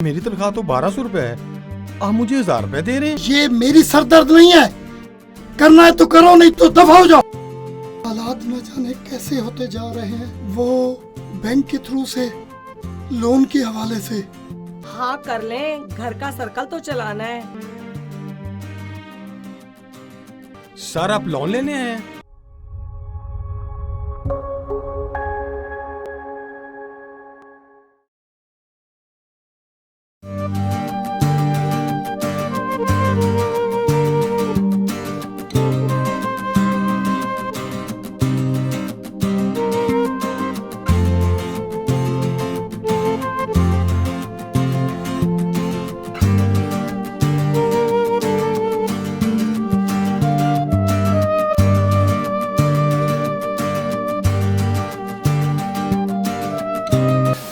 मेरी तनख्वाह तो 1200 रुपए है, आप मुझे 1000 रुपए दे रहे हैं। ये मेरी सरदर्द नहीं है, करना है तो करो, नहीं तो दफा हो जाओ। हालात न जाने कैसे होते जा रहे हैं, वो बैंक के थ्रू से, लोन के हवाले से। हाँ कर लें, घर का सर्कल तो चलाना है। सर आप लोन लेने आए हैं?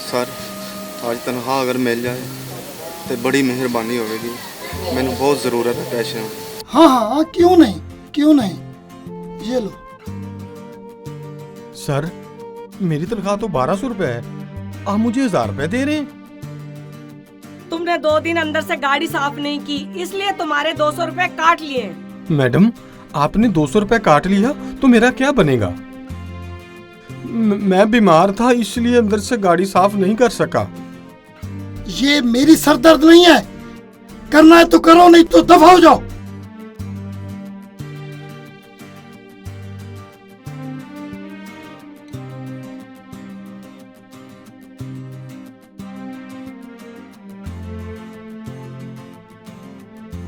सर आज तनख्वाह अगर मिल जाए तो बड़ी मेहरबानी होगी, मैंने बहुत ज़रूरत है पैसे। हाँ हाँ, क्यों नहीं, क्यों नहीं, ये लो। सर मेरी तनख्वाह तो 1200 रुपए है, आप मुझे 1000 रुपए दे रहे हैं। तुमने 2 दिन अंदर से गाड़ी साफ नहीं की, इसलिए तुम्हारे 200 रुपए काट लिए। मैडम आपने 200 रुपए काट लिया तो मेरा क्या बनेगा? मैं बीमार था इसलिए अंदर से गाड़ी साफ नहीं कर सका। ये मेरी सरदर्द नहीं है, करना है तो करो, नहीं तो दफा हो जाओ।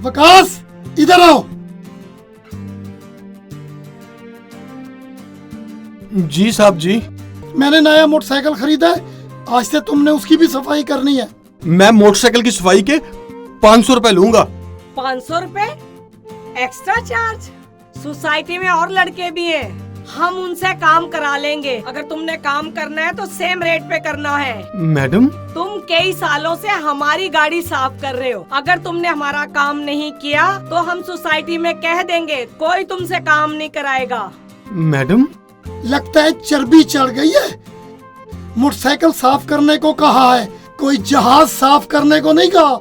वकास इधर आओ। जी साहब जी। मैंने नया मोटरसाइकिल खरीदा है, आज से तुमने उसकी भी सफाई करनी है। मैं मोटरसाइकिल की सफाई के 500 रुपए लूंगा। 500 रुपए एक्स्ट्रा चार्ज? सोसाइटी में और लड़के भी हैं, हम उनसे काम करा लेंगे। अगर तुमने काम करना है तो सेम रेट पे करना है। मैडम तुम कई सालों से हमारी गाड़ी साफ कर रहे हो, अगर तुमने हमारा काम नहीं किया तो हम सोसाइटी में कह देंगे, कोई तुमसे काम नहीं कराएगा। मैडम लगता है चर्बी चढ़ गई है। मोटरसाइकिल साफ करने को कहा है, कोई जहाज साफ करने को नहीं कहा।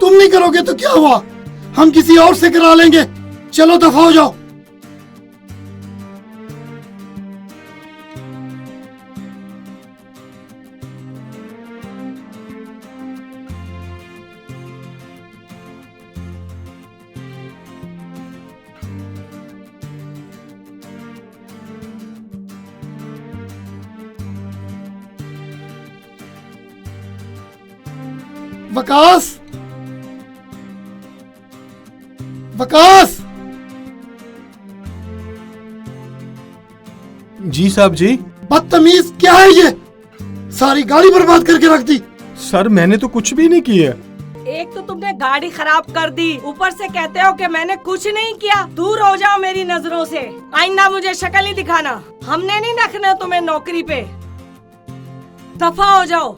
तुम नहीं करोगे तो क्या हुआ, हम किसी और से करा लेंगे। चलो दफा हो जाओ। वकास, वकास। जी साहब जी। बदतमीज क्या है ये, सारी गाड़ी बर्बाद करके रख दी। सर मैंने तो कुछ भी नहीं किया। एक तो तुमने गाड़ी खराब कर दी, ऊपर से कहते हो कि मैंने कुछ नहीं किया। दूर हो जाओ मेरी नजरों से, आइंदा मुझे शक्ल ही दिखाना। हमने नहीं रखना तुम्हें नौकरी पे, दफा हो जाओ।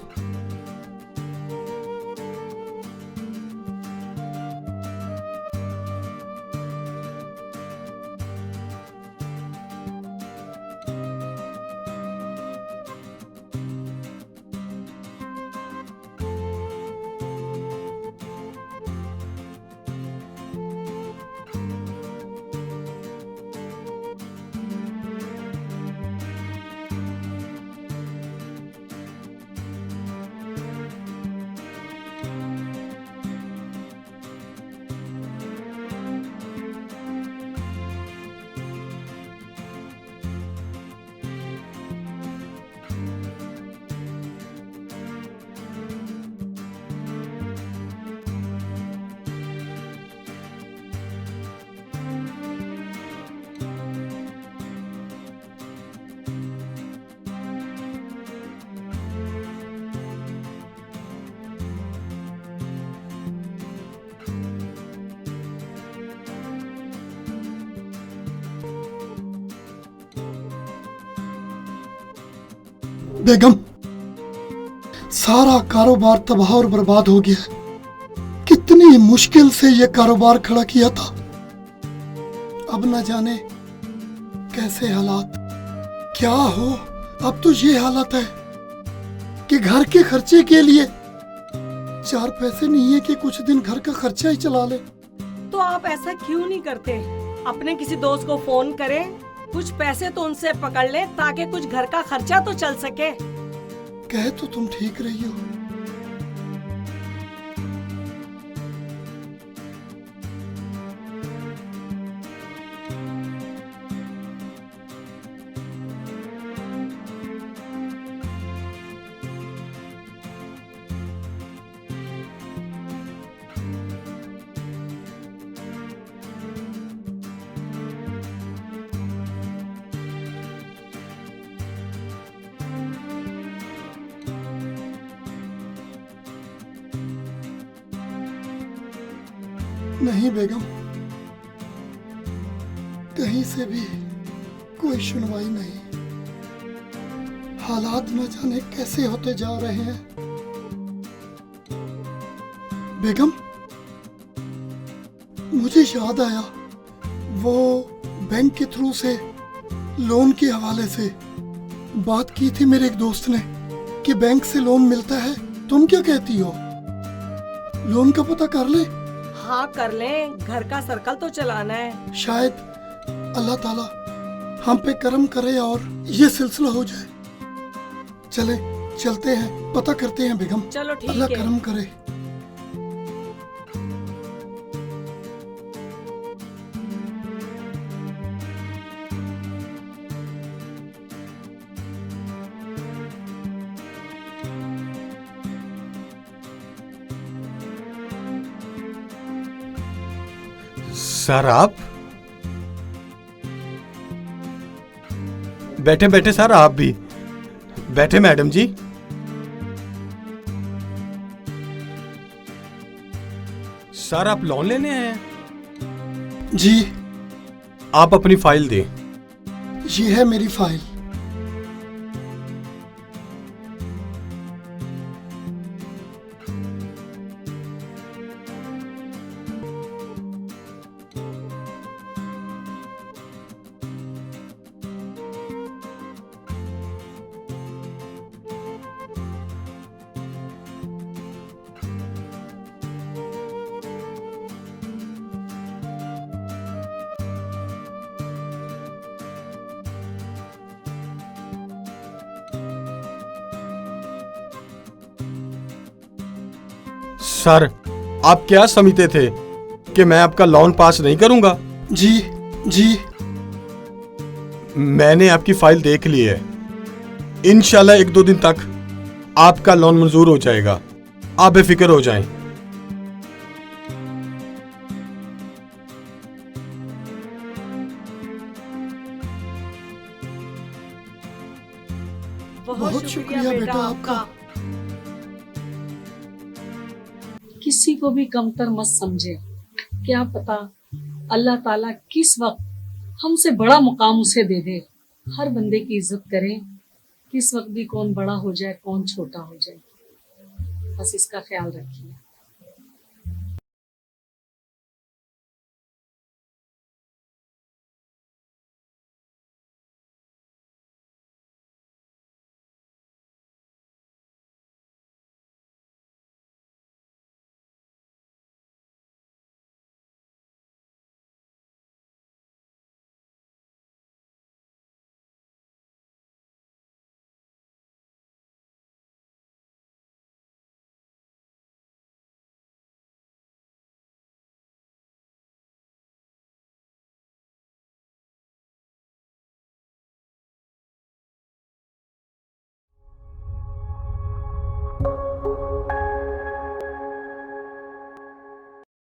बेगम, सारा कारोबार तबाह और बर्बाद हो गया। कितनी मुश्किल से ये कारोबार खड़ा किया था, अब न जाने कैसे हालात क्या हो। अब तो ये हालत है कि घर के खर्चे के लिए चार पैसे नहीं है कि कुछ दिन घर का खर्चा ही चला ले। तो आप ऐसा क्यों नहीं करते? अपने किसी दोस्त को फोन करें, कुछ पैसे तो उनसे पकड़ ले ताकि कुछ घर का खर्चा तो चल सके। कह तो तुम ठीक रही हो, नहीं बेगम, कहीं से भी कोई सुनवाई नहीं। हालात न जाने कैसे होते जा रहे हैं। बेगम, मुझे याद आया, वो बैंक के थ्रू से लोन के हवाले से बात की थी मेरे एक दोस्त ने कि बैंक से लोन मिलता है। तुम क्या कहती हो? लोन का पता कर ले। हाँ कर लें, घर का सर्कल तो चलाना है। शायद अल्लाह ताला हम पे करम करे और ये सिलसिला हो जाए। चले चलते हैं, पता करते हैं बेगम। चलो ठीक अल्लाह है। करम करे। सर आप बैठे बैठे, सर आप भी बैठे। मैडम जी, सर आप लोन लेने आए हैं? जी, आप अपनी फाइल दें। ये है मेरी फाइल। सर आप क्या समझते थे कि मैं आपका लोन पास नहीं करूंगा? जी जी, मैंने आपकी फाइल देख ली है। इंशाल्लाह 1-2 दिन तक आपका लोन मंजूर हो जाएगा। आप बेफिक्र हो जाएं। बहुत शुक्रिया बेटा आपका। किसी को भी कमतर मत समझे। क्या पता अल्लाह ताला किस वक्त हमसे बड़ा मुकाम उसे दे दे। हर बंदे की इज्जत करें, किस वक्त भी कौन बड़ा हो जाए कौन छोटा हो जाए, बस इसका ख्याल रखिए।